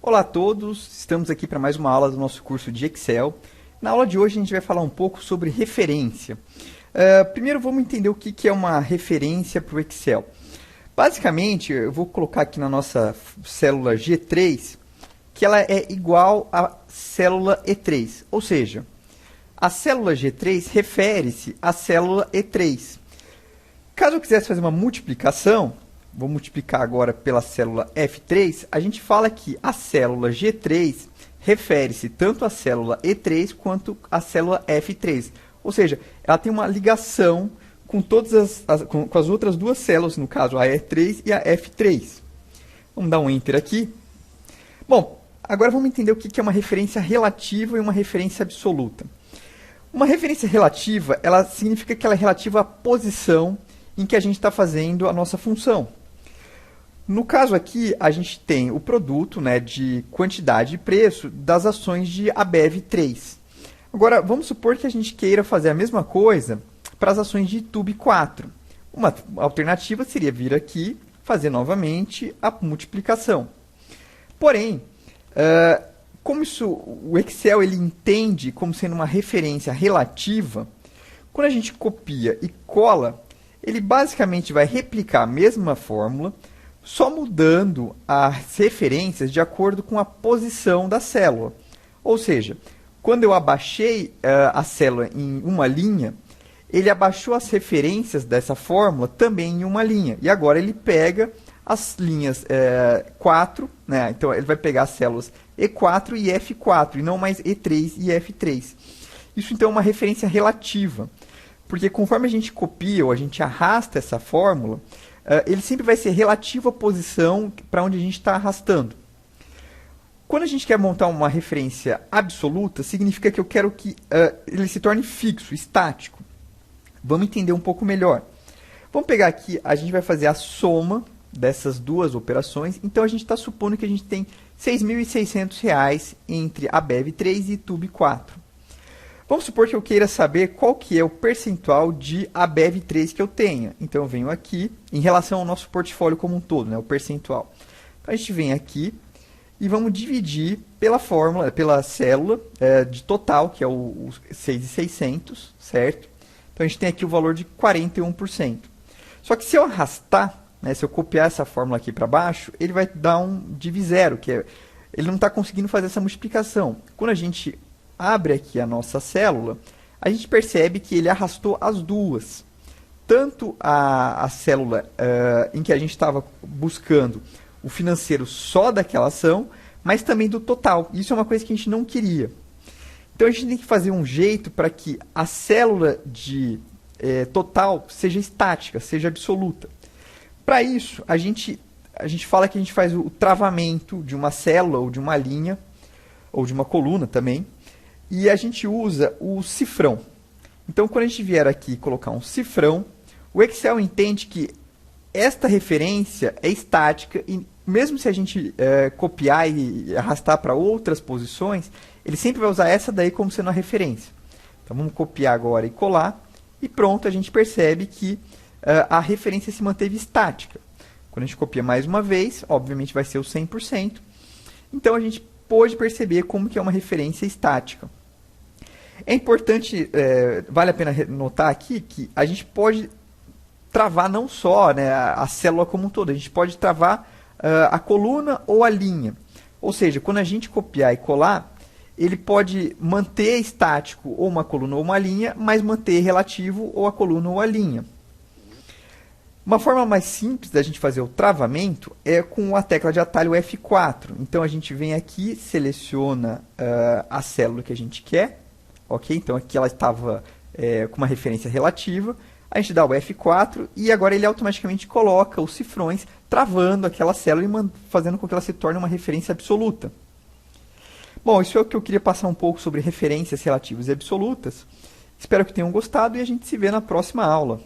Olá a todos, estamos aqui para mais uma aula do nosso curso de Excel. Na aula de hoje a gente vai falar um pouco sobre referência. Primeiro vamos entender o que é uma referência para o Excel. Basicamente, eu vou colocar aqui na nossa célula G3 que ela é igual à célula E3, ou seja, a célula G3 refere-se à célula E3. Caso eu quisesse fazer uma multiplicação, vou multiplicar agora pela célula F3, a gente fala que a célula G3 refere-se tanto à célula E3 quanto à célula F3. Ou seja, ela tem uma ligação com todas com as outras duas células, no caso a E3 e a F3. Vamos dar um Enter aqui. Bom, agora vamos entender o que é uma referência relativa e uma referência absoluta. Uma referência relativa, ela significa que ela é relativa à posição em que a gente está fazendo a nossa função. No caso aqui, a gente tem o produto, né, de quantidade e preço das ações de Abev 3. Agora, vamos supor que a gente queira fazer a mesma coisa para as ações de Tube 4. Uma alternativa seria vir aqui, fazer novamente a multiplicação. Porém, como o Excel ele entende como sendo uma referência relativa, quando a gente copia e cola, ele basicamente vai replicar a mesma fórmula, só mudando as referências de acordo com a posição da célula. Ou seja, quando eu abaixei a célula em uma linha, ele abaixou as referências dessa fórmula também em uma linha. E agora ele pega as linhas 4, né? Então ele vai pegar as células E4 e F4, e não mais E3 e F3. Isso então é uma referência relativa, porque conforme a gente copia ou a gente arrasta essa fórmula, ele sempre vai ser relativo à posição para onde a gente está arrastando. Quando a gente quer montar uma referência absoluta, significa que eu quero que ele se torne fixo, estático. Vamos entender um pouco melhor. Vamos pegar aqui, a gente vai fazer a soma dessas duas operações. Então, a gente está supondo que a gente tem R$ 6.600 entre Abev 3 e Tube 4. Vamos supor que eu queira saber qual que é o percentual de Abev 3 que eu tenha. Então, eu venho aqui, em relação ao nosso portfólio como um todo, né, o percentual. Então, a gente vem aqui e vamos dividir pela fórmula, pela célula de total, que é o 6.600, certo? Então, a gente tem aqui o valor de 41%. Só que se eu arrastar, né, se eu copiar essa fórmula aqui para baixo, ele vai dar um div zero, que ele não está conseguindo fazer essa multiplicação. Quando a gente abre aqui a nossa célula, a gente percebe que ele arrastou as duas. Tanto a célula em que a gente estava buscando o financeiro só daquela ação, mas também do total. Isso é uma coisa que a gente não queria. Então, a gente tem que fazer um jeito para que a célula de total seja estática, seja absoluta. Para isso, a gente fala que a gente faz o travamento de uma célula ou de uma linha, ou de uma coluna também, e a gente usa o cifrão. Então, quando a gente vier aqui colocar um cifrão, o Excel entende que esta referência é estática e mesmo se a gente copiar e arrastar para outras posições, ele sempre vai usar essa daí como sendo a referência. Então, vamos copiar agora e colar, e pronto, a gente percebe que a referência se manteve estática. Quando a gente copia mais uma vez, obviamente vai ser o 100%. Então, a gente pôde perceber como que é uma referência estática. É importante, vale a pena notar aqui, que a gente pode travar não só, né, a célula como um todo, a gente pode travar a coluna ou a linha. Ou seja, quando a gente copiar e colar, ele pode manter estático ou uma coluna ou uma linha, mas manter relativo ou a coluna ou a linha. Uma forma mais simples da gente fazer o travamento é com a tecla de atalho F4. Então, a gente vem aqui, seleciona a célula que a gente quer. Ok? Então, aqui ela estava com uma referência relativa. A gente dá o F4 e agora ele automaticamente coloca os cifrões travando aquela célula e fazendo com que ela se torne uma referência absoluta. Bom, isso é o que eu queria passar um pouco sobre referências relativas e absolutas. Espero que tenham gostado e a gente se vê na próxima aula.